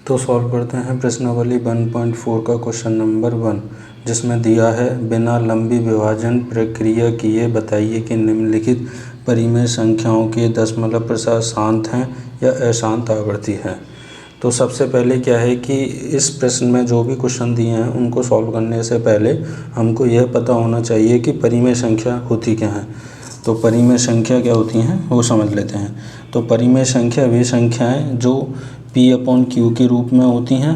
तो सॉल्व करते हैं प्रश्नावली 1.4 का क्वेश्चन नंबर 1, जिसमें दिया है बिना लंबी विभाजन प्रक्रिया किए बताइए कि निम्नलिखित परिमेय संख्याओं के दशमलव प्रसार शांत हैं या अशांत आवर्ती हैं। तो सबसे पहले क्या है कि इस प्रश्न में जो भी क्वेश्चन दिए हैं उनको सॉल्व करने से पहले हमको यह पता होना चाहिए कि परिमेय संख्या होती क्या है। तो परिमेय संख्या क्या होती हैं वो समझ लेते हैं। तो परिमेय संख्या वे संख्याएं जो P/Q के रूप में होती हैं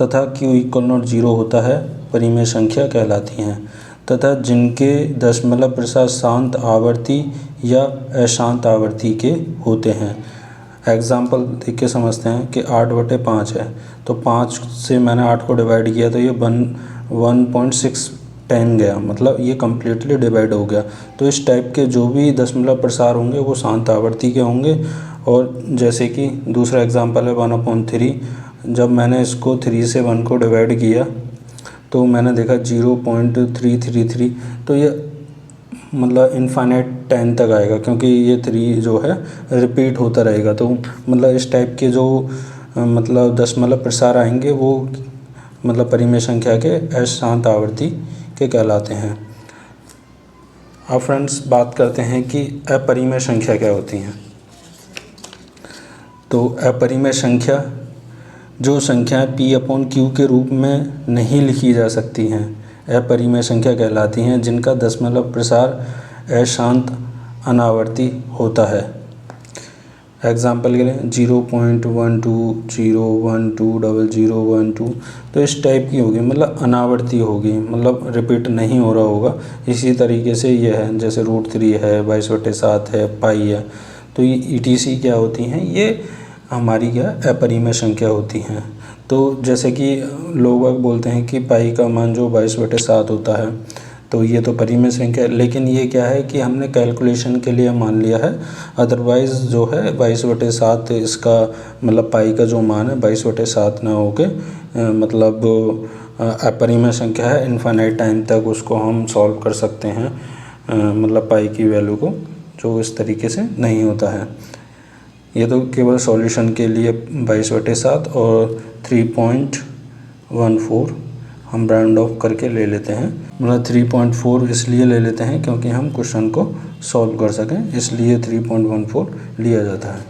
तथा Q = 0 होता है परिमेय संख्या कहलाती हैं, तथा जिनके दशमलव प्रसार शांत आवर्ती या अशांत आवर्ती के होते हैं। एग्जाम्पल देख के समझते हैं कि 8/5 है, तो 5 से मैंने 8 को डिवाइड किया तो ये 1.610 गया, मतलब ये कम्प्लीटली डिवाइड हो गया। तो इस टाइप के जो भी दशमलव प्रसार होंगे वो शांत आवर्ती के होंगे। और जैसे कि दूसरा एग्जाम्पल है 1/3, जब मैंने इसको 3 से 1 को डिवाइड किया तो मैंने देखा 0.333, तो ये मतलब इनफाइनाइट 10 तक आएगा, क्योंकि ये 3 जो है रिपीट होता रहेगा। तो मतलब इस टाइप के जो मतलब दशमलव प्रसार आएंगे वो मतलब परिमेय संख्या के अशांत आवर्ती के कहलाते हैं। अब फ्रेंड्स बात करते हैं कि अपरिमेय संख्या क्या होती हैं। तो अपरिमेय संख्या जो संख्याएं P/Q के रूप में नहीं लिखी जा सकती हैं अपरिमेय संख्या कहलाती हैं, जिनका दशमलव प्रसार अशांत अनावर्ती होता है। एग्जाम्पल के लिए 0.12, तो इस टाइप की होगी, मतलब अनावर्ती होगी, मतलब रिपीट नहीं हो रहा होगा। इसी तरीके से ये है, जैसे √3 है, 22/7 है, पाई है। तो ये ETC क्या होती हैं, ये हमारी क्या अपरिमेय संख्या होती हैं। तो जैसे कि लोग बोलते हैं कि पाई का मान जो 22/7 होता है, तो ये तो परिमेय संख्या है, लेकिन ये क्या है कि हमने कैलकुलेशन के लिए मान लिया है। अदरवाइज़ जो है 22/7 इसका मतलब पाई का जो मान है 22/7 ना होके मतलब अपरिमेय संख्या है। इनफाइनाइट टाइम तक उसको हम सॉल्व कर सकते हैं, मतलब पाई की वैल्यू को, जो इस तरीके से नहीं होता है। ये तो केवल सॉल्यूशन के लिए 22/7 और 3.14 हम राउंड ऑफ करके ले लेते हैं। मतलब 3.4 इसलिए ले लेते हैं क्योंकि हम क्वेश्चन को सॉल्व कर सकें, इसलिए 3.14 लिया जाता है।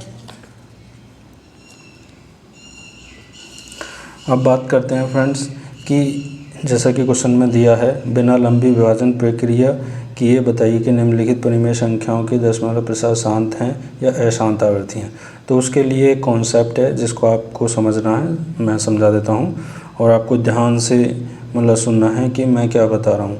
अब बात करते हैं फ्रेंड्स कि जैसा कि क्वेश्चन में दिया है बिना लंबी विभाजन प्रक्रिया किए बताइए कि निम्नलिखित परिमेय संख्याओं के दशमलव प्रसार शांत हैं या अशांत आवर्ती हैं। तो उसके लिए एक कॉन्सेप्ट है जिसको आपको समझना है, मैं समझा देता हूँ और आपको ध्यान से मतलब सुनना है कि मैं क्या बता रहा हूँ,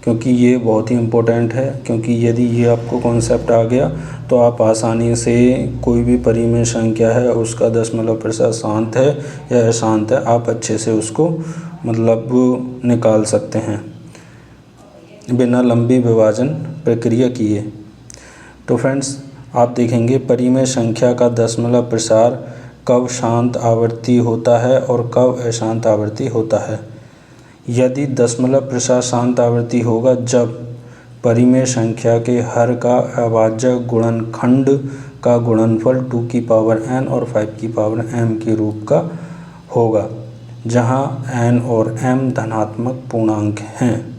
क्योंकि ये बहुत ही इम्पोर्टेंट है। क्योंकि यदि ये आपको कॉन्सेप्ट आ गया तो आप आसानी से कोई भी परिमेय संख्या है उसका दशमलव प्रसार शांत है या अशांत है, आप अच्छे से उसको मतलब निकाल सकते हैं बिना लंबी विभाजन प्रक्रिया किए। तो फ्रेंड्स आप देखेंगे परिमेय संख्या का दशमलव प्रसार कब शांत आवर्ती होता है और कब अशांत आवर्ती होता है। यदि दशमलव प्रसार शांत आवर्ती होगा जब परिमेय संख्या के हर का अभाज्य गुणनखंड का गुणनफल 2n और 5m के रूप का होगा, जहां n और m धनात्मक पूर्णांक हैं।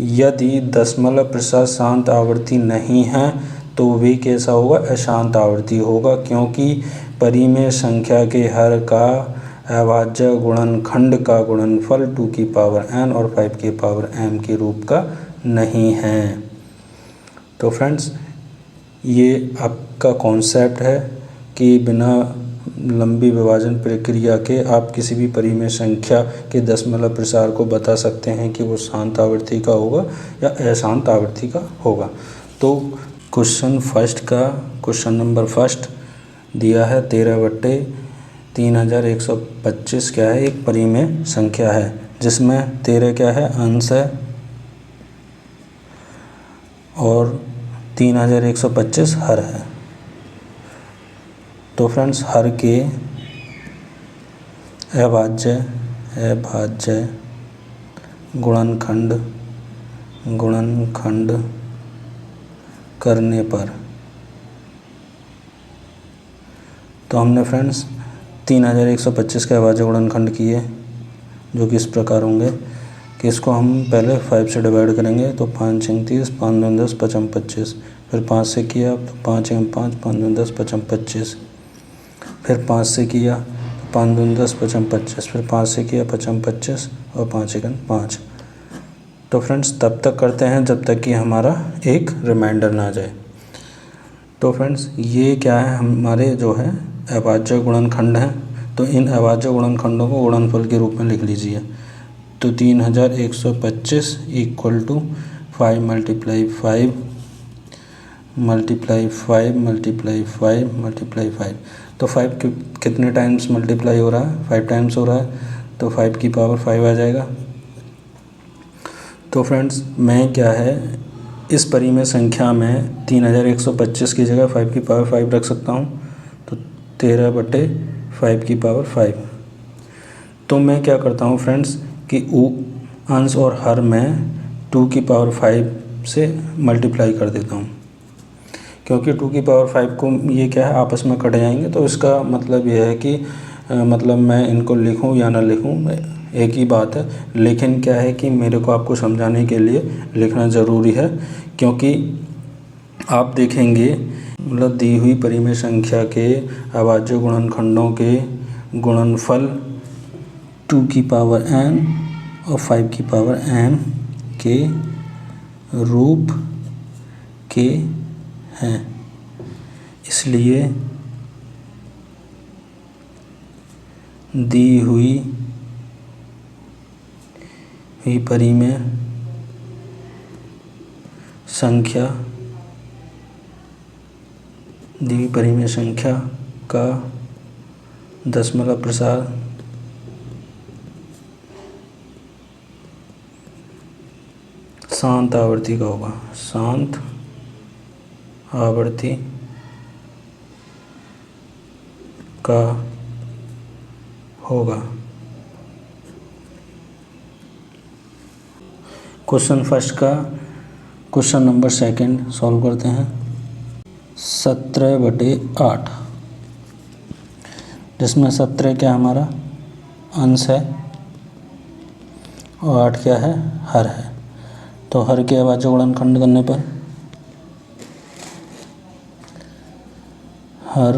यदि दशमलव प्रसार शांत आवर्ती नहीं है तो वे कैसा होगा, अशांत आवर्ती होगा, क्योंकि परिमेय संख्या के हर का अभाज्य गुणनखंड का गुणनफल 2n और 5m के रूप का नहीं है। तो फ्रेंड्स ये आपका कॉन्सेप्ट है कि बिना लंबी विभाजन प्रक्रिया के आप किसी भी परिमेय संख्या के दशमलव प्रसार को बता सकते हैं कि वो शांत आवर्ती का होगा या अशांत आवर्ती का होगा। तो क्वेश्चन नंबर फर्स्ट दिया है 13/3125 क्या है, एक परिमेय संख्या है जिसमें 13 क्या है, अंश है और 3125 हर है। तो फ्रेंड्स हर के अभाज्य गुणनखंड करने पर, तो हमने फ्रेंड्स 3125 के अभाज्य गुणनखंड किए, जो कि इस प्रकार होंगे कि इसको हम पहले 5 से डिवाइड करेंगे तो 5 × 30, 5 × 10, 5 × 25, फिर 5 से किया तो 5 × 5, 5 × 10, 5 × 25, फिर 5 से किया तो 5 × 10, 5 × 25, फिर 5 से किया 5 × 25 और 5 × 5। तो फ्रेंड्स तब तक करते हैं जब तक कि हमारा एक रिमाइंडर ना आ जाए। तो फ्रेंड्स ये क्या है, हमारे जो है अभाज्य गुणनखंड हैं। तो इन अभाज्य गुणनखंडों को गुणनफल के रूप में लिख लीजिए। तो 3125 इक्वल टू 5 × 5 × 5 × 5। तो 5 कितने टाइम्स मल्टीप्लाई हो रहा है? 5 टाइम्स हो रहा है, तो 5 की पावर 5 आ जाएगा। तो फ्रेंड्स मैं क्या है इस परिमेय संख्या में 3125 की जगह 5 की पावर 5 रख सकता हूँ, तो 13/5 की पावर 5। तो मैं क्या करता हूँ फ्रेंड्स कि अंश और हर में 2 की पावर 5 से मल्टीप्लाई कर देता हूँ, क्योंकि 2 की पावर 5 को ये क्या है आपस में कट जाएंगे। तो इसका मतलब ये है कि मतलब मैं इनको लिखूँ या ना लिखूँ एक ही बात है, लेकिन क्या है कि मेरे को आपको समझाने के लिए लिखना ज़रूरी है, क्योंकि आप देखेंगे मतलब दी हुई परिमेय संख्या के अभाज्य गुणनखंडों के गुणनफल 2 की पावर n और 5 की पावर m के रूप के हैं। इसलिए दी हुई परिमेय संख्या का दशमलव प्रसार शांत आवृत्ति का होगा। शांत आवृत्ति का होगा। क्वेश्चन फर्स्ट का क्वेश्चन नंबर सेकंड सॉल्व करते हैं। 17/8, जिसमें 17 क्या हमारा अंश है और 8 क्या है हर है। तो हर के अभाज्य गुणनखंड करने पर हर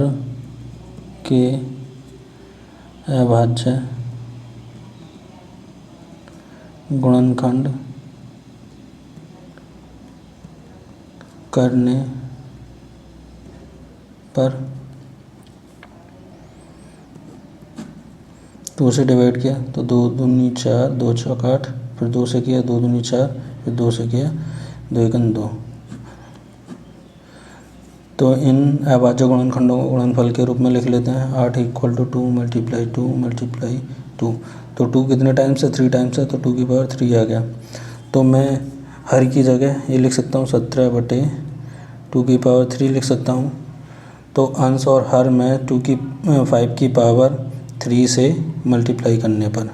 के अभाज्य गुणनखंड करने पर 2 से डिवाइड किया तो 2 दूनी 4, 2 चौक 8, फिर 2 से किया 2 दूनी 4, फिर 2 से किया 2 एकम 2। तो इन अभाज्य गुणनखंडों को गुणनफल के रूप में लिख लेते हैं। 8 = 2 × 2 × 2। तो 2 कितने टाइम्स है? 3 टाइम्स है, तो 2 की पावर 3 आ गया। तो मैं हर की जगह ये लिख सकता हूँ 17/2 की पावर 3 लिख सकता हूँ। तो अंश और हर में 5 की पावर 3 से मल्टीप्लाई करने पर।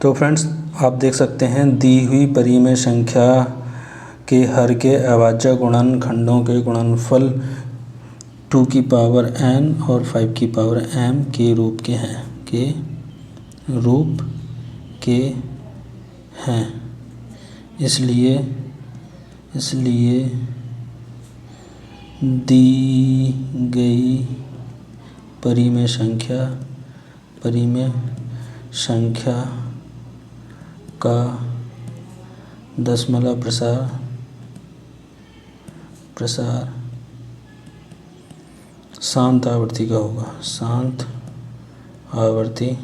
तो फ्रेंड्स आप देख सकते हैं दी हुई परिमेय संख्या के हर के अभाज्य गुणनखंडों के गुणनफल 2 की पावर n और 5 की पावर m के रूप के हैं। इसलिए दी गई परिमेय संख्या का दशमलव प्रसार शांत आवृत्ति का होगा। शांत आवृत्ति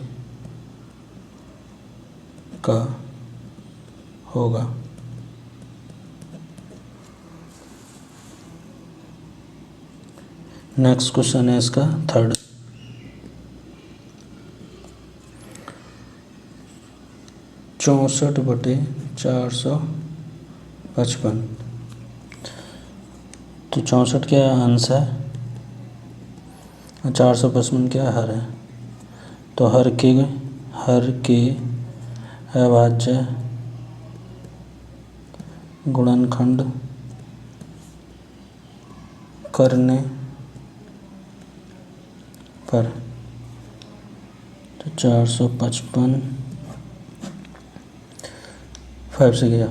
का होगा। नेक्स्ट क्वेश्चन है इसका थर्ड। 64/455। तो 64 क्या अंश है और 455 क्या हर है। तो हर के अभाज्य गुणनखंड करने पर, तो 455 5 से किया,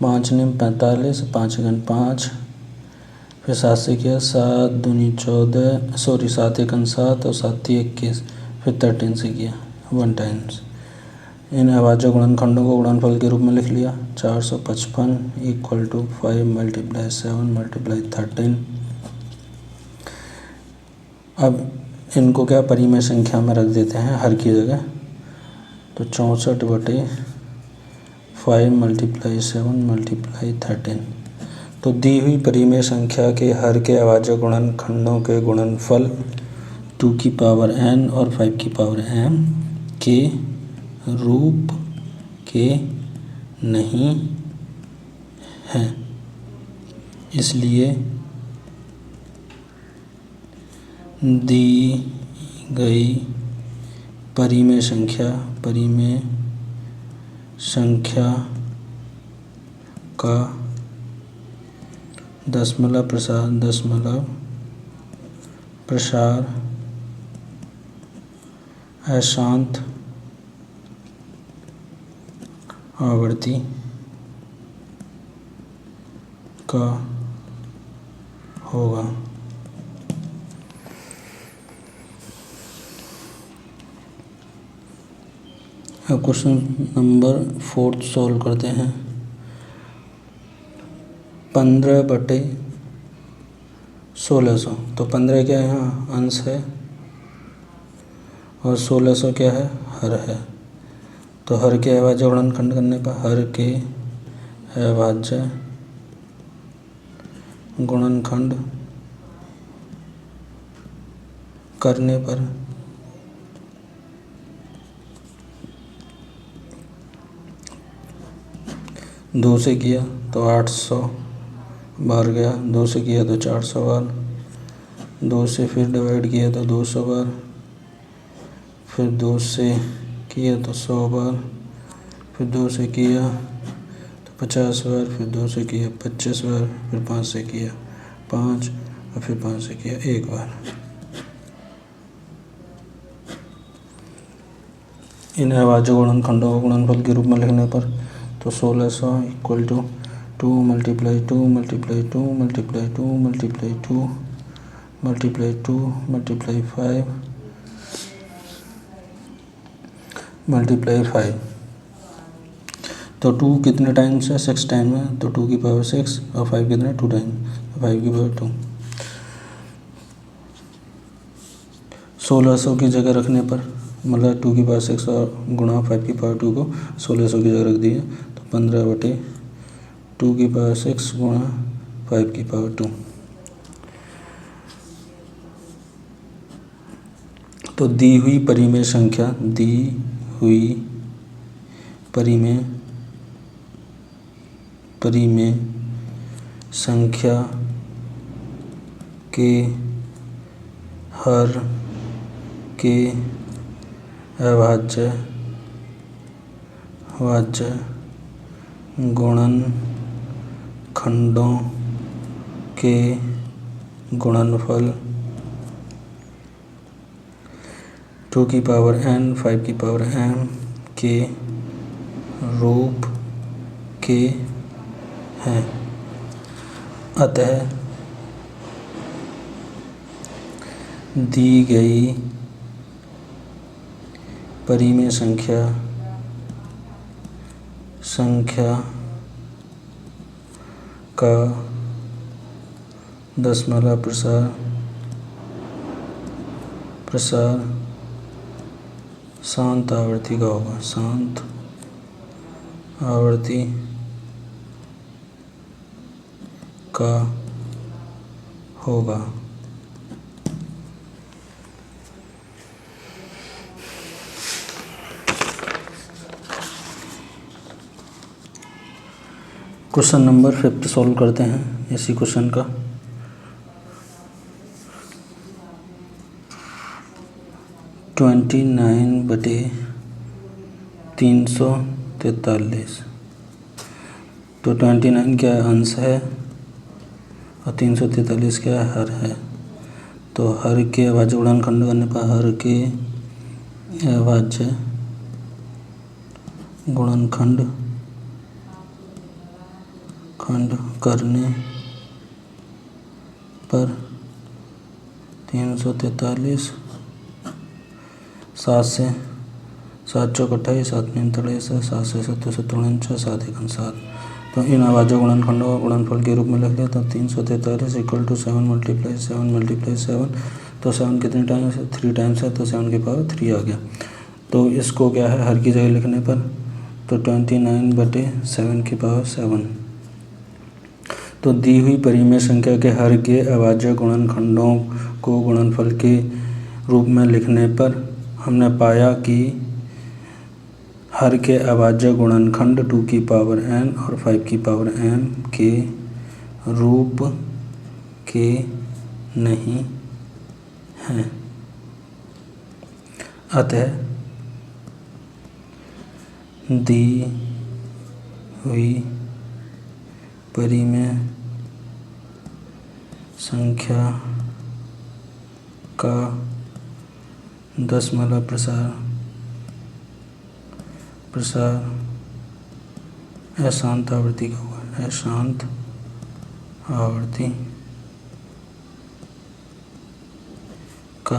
5 निम 45, 5 एकन 5, फिर 7 से किया, 7 दूनी 14, सॉरी 7 एकन 7 और 7 ती 21, फिर 13 से किया 1 टाइम्स। इन अभाज्य गुणनखंडों को गुणनफल के रूप में लिख लिया। 455 इक्वल टू 5 मल्टीप्लाई 7 मल्टीप्लाई 13। अब इनको क्या परिमेय संख्या में रख देते हैं हर की जगह, तो 64/5 मल्टीप्लाई 7 मल्टीप्लाई 13। तो दी हुई परिमेय संख्या के हर के अभाज्य गुणनखंडों के गुणनफल 2 की पावर n और 5 की पावर m के रूप के नहीं हैं, इसलिए दी गई परिमेय संख्या का दशमलव प्रसार अशांत आवर्ती का होगा। अब क्वेश्चन नंबर 4 सॉल्व करते हैं। 15/1600, तो 15 क्या है, यहाँ अंश है और 1600 क्या है, हर है। तो हर के अभाज्य गुणनखंड करने पर, हर के अभाज्य गुणनखंड करने पर 2 से किया तो 800 बार गया, 2 से किया तो 400 बार, 2 से फिर डिवाइड किया तो 200 बार, फिर 2 से किया तो 100 बार, फिर 2 से किया तो 50 बार, फिर 2 से किया 25 बार, फिर 5 से किया 5 और फिर 5 से किया 1 बार। इन अभाज्य गुणनखंडों को गुणनफल के रूप में लिखने पर, तो 1600 equal to 2 multiply 2 multiply 2 multiply 2 multiply 2 multiply 2 multiply 5 multiply 5। तो 2 कितने टाइम्स है, 6 टाइम है, तो 2 की पावर 6 और 5 कितने 2 टाइम, 5 की पावर 2। 1600 की जगह रखने पर, मतलब 2 की पावर 6 और गुणा 5 की पावर 2 को 1600 की जगह रख दिए, तो 15/2 की पावर 6 गुणा 5 की पावर 2। तो दी हुई परिमेय संख्या के हर के अभाज्य गुणनखंडों के गुणनफल 2 की पावर n 5 की पावर m के रूप के हैं। अतः दी गई परिमेय संख्या का दशमलव प्रसार शांत आवर्ती का होगा, शांत आवर्ती का होगा। क्वेश्चन नंबर 5 सॉल्व करते हैं इसी क्वेश्चन का। तो 29/343, तो 29 क्या अंश है और 343 क्या हर है। तो हर के अभाज्य गुणनखंड करने पर हर के अभाज्य गुणनखंड करने पर 343 7 से 7 चौक 28 7 में 43 7 से 7 7 एकम 7। तो इन अभाज्य गुणनखंडों का गुणनफल के रूप में लिख लिया। तो 343 इक्वल टू 7 मल्टीप्लाई 7 तो 7 कितने टाइम्स है 3 टाइम्स है, तो 7 की पावर 3 आ गया। तो इसको क्या है हर की जगह लिखने पर तो 29/7 की पावर 7। तो दी हुई परिमेय संख्या के हर के अभाज्य गुणनखंडों को गुणनफल के रूप में लिखने पर हमने पाया कि हर के अभाज्य गुणनखंड 2 की पावर n और 5 की पावर m के रूप के नहीं हैं। अतः दी हुई परिमेय संख्या का दशमलव प्रसार अशांत आवृत्ति का होगा। अशांत आवृत्ति का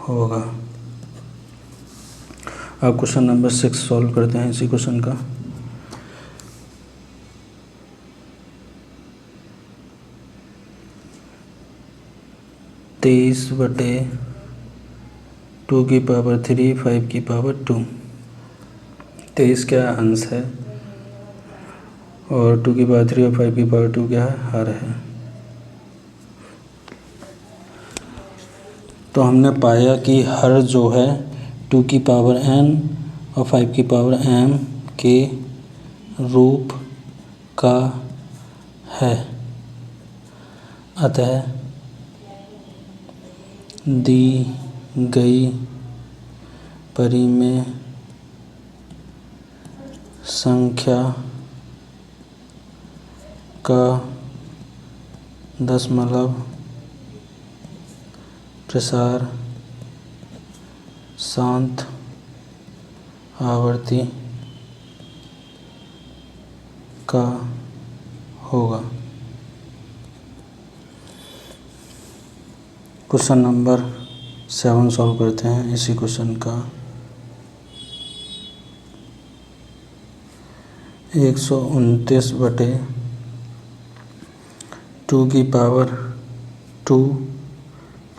होगा। अब क्वेश्चन नंबर 6 सॉल्व करते हैं इसी क्वेश्चन का। तेईस बटे 2 की पावर 3 5 की पावर 2। 23 क्या अंश है और 2 की पावर 3 और 5 की पावर 2 क्या है हर है। तो हमने पाया कि हर जो है 2 की पावर n और 5 की पावर m के रूप का है। अतः दी गई परिमेय संख्या का दशमलव प्रसार शांत आवृत्ति का होगा। क्वेश्चन नंबर 7 सॉल्व करते हैं इसी क्वेश्चन का। 129 बटे 2 की पावर 2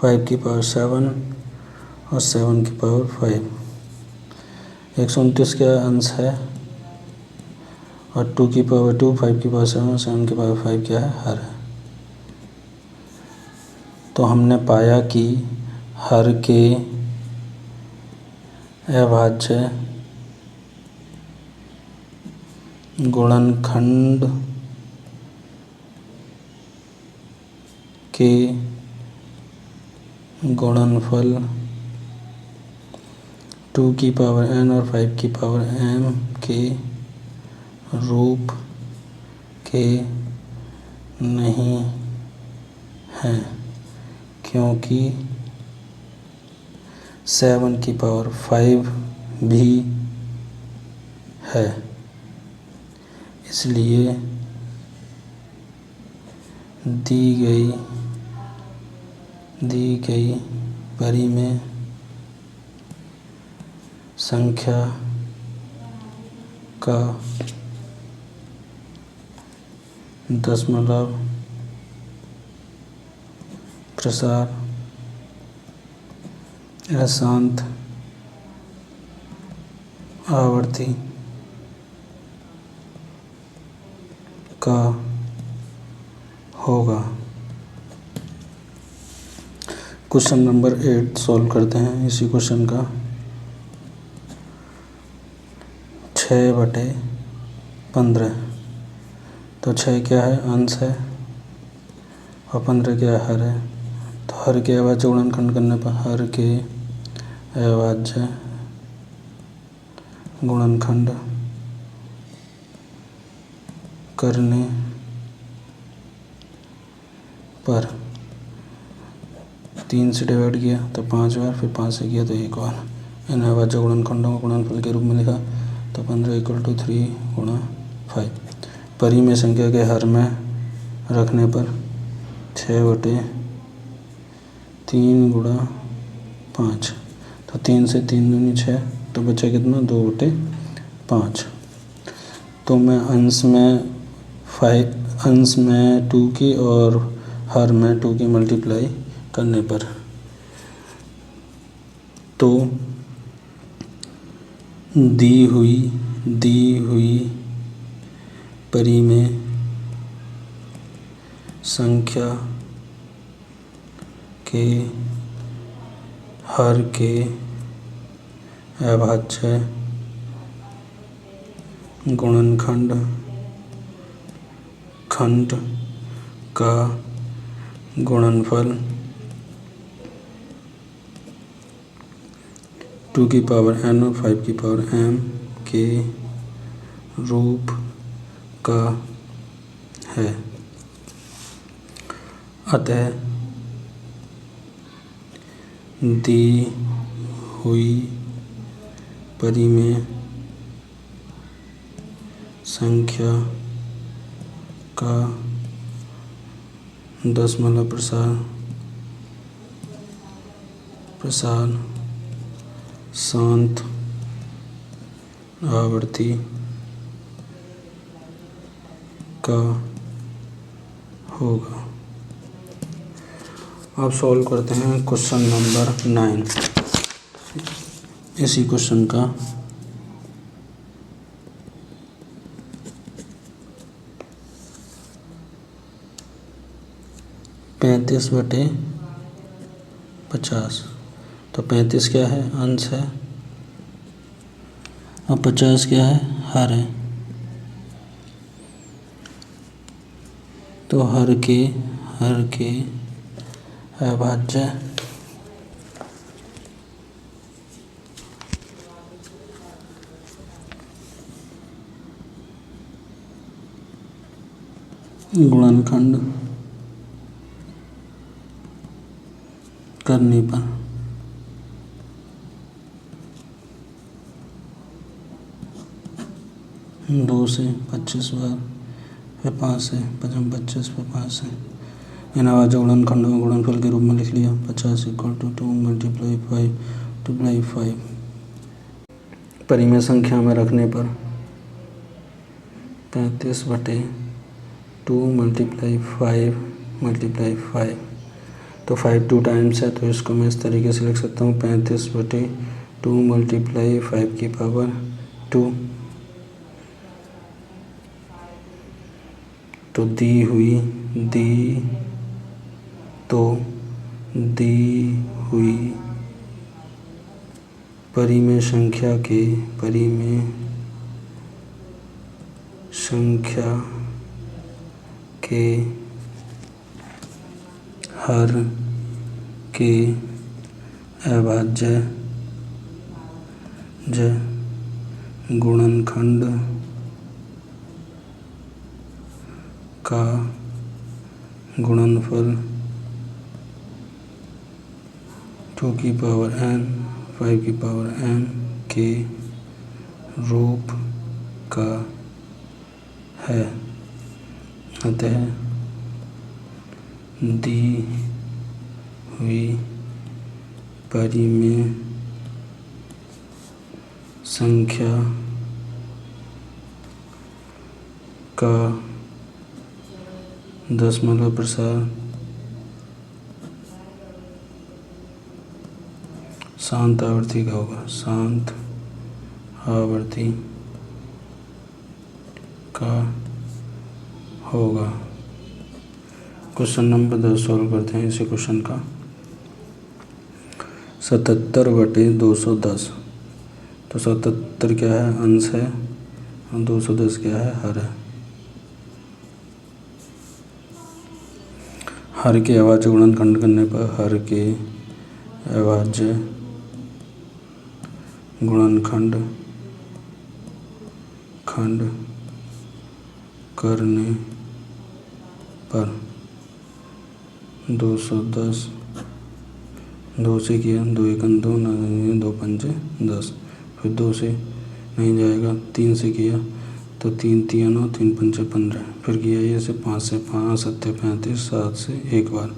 5 की पावर 7 और 7 की पावर 5। 129 क्या अंश है और 2 की पावर 2 5 की पावर 7 7 की पावर 5 क्या है हर है। तो हमने पाया कि हर के अभाज्य गुणनखंड के गुणनफल 2 की पावर n और 5 की पावर m के रूप के नहीं हैं, क्योंकि 7 की पावर 5 भी है। इसलिए दी गई परिमेय संख्या का दशमलव प्रसार अशांत आवर्ती का होगा। क्वेश्चन नंबर 8 सॉल्व करते हैं इसी क्वेश्चन का। 6/15 तो 6 क्या है अंश है और 15 क्या है हर है। तो हर के अभाज्य गुणनखंड करने पर हर के अभाज्य गुणनखंड करने पर 3 से डिवाइड किया तो 5 बार, फिर 5 से किया तो 1 बार। इन अभाज्य गुणनखंडों को गुणनफल के रूप में लिखा तो 15 = 3 × 5। परिमेय संख्या के हर में रखने पर 6/3 × 5, तो 3 से 3 दूनी 6, तो बचा कितना 2/5। तो मैं अंश में 2 की और हर में 2 की मल्टीप्लाई करने पर तो दी हुई परिमेय संख्या के हर के अभाज्य गुणनखंड का गुणनफल 2 की पावर n और 5 की पावर m के रूप का है। अतः दी हुई परिमेय संख्या का दशमलव प्रसार शांत आवृत्ति का होगा। अब सॉल्व करते हैं क्वेश्चन नंबर 9। इसी क्वेश्चन का पैंतीस बटे 50, तो 35 क्या है, अंश है, और 50 क्या है, हर है। तो हर के अभाज्य गुणनखंड करने पर 2 से 25 बार, फिर 5 से 25, फिर 5 से इन अभाज्य गुणनखंडों को गुणनफल के रूप में लिख लिया। 50 = 2 × 5 परिमेय संख्या में रखने पर 35/2 × 5 तो 5 2 टाइम्स है, तो इसको मैं इस तरीके से लिख सकता हूँ 35/2 × 5 की पावर 2। तो दी हुई परिमेय संख्या के हर के अभाज्य गुणनखंड का गुणनफल 2 की पावर n 5 की पावर m के रूप का है। अतः दी हुई परिमेय संख्या का दशमलव प्रसार शांत आवृत्ति का होगा, शांत आवृत्ति का होगा। क्वेश्चन नंबर 10 सॉल्व करते हैं इसी क्वेश्चन का। 77/210, तो 77 क्या है, अंश है, और 210 क्या है, हर है। हर के अभाज्य गुणनखंड करने पर हर के अभाज्य गुणनखंड करने पर 210 2 से किया, 2 एकम 2, 2 पंचे 10, फिर 2 से नहीं जाएगा, 3 से किया तो 3 तिया 9, 3 पंचे 15, फिर किया ये से 5 से 5 सत्ते 35, 7 से एक बार।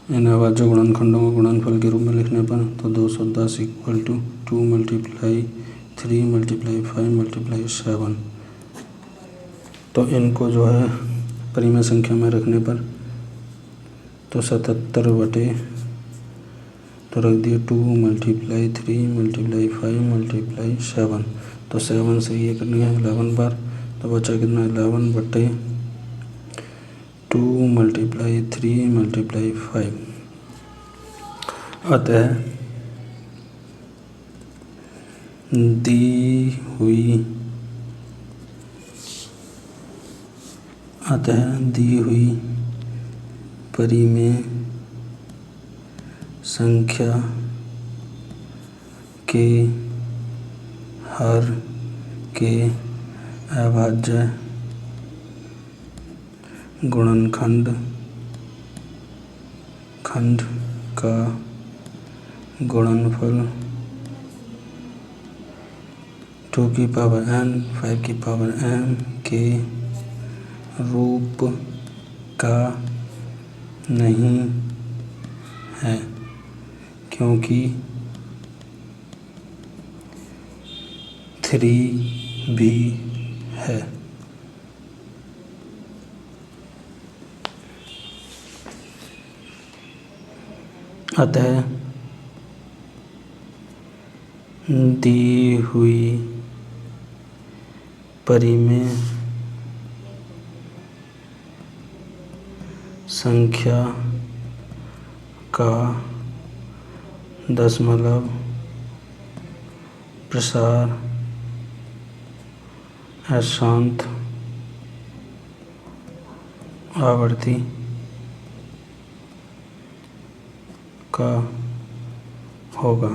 इन अभाज्य गुणनखंडों को गुणनफल के रूप में लिखने पर तो 210 equal to 2 multiply 3 multiply 5 multiply 7। तो इनको जो है परिमेय संख्या में रखने पर तो 77 बटे तो रख दिए 2 मल्टीप्लाई 3 मल्टीप्लाई 5 मल्टीप्लाई 7, तो 7 से ये करनी है 11 बार, तो बचा कितना 11 बटे 2 मल्टीप्लाई 3 मल्टीप्लाई 5। अतः दी हुई परिमेय संख्या के हर के अभाज्य गुणनखंड का गुणनफल 2 की पावर n 5 की पावर m के रूप का नहीं है, क्योंकि 3 भी है। अतः दी हुई परिमेय संख्या का दशमलव प्रसार अशांत आवर्ती का होगा।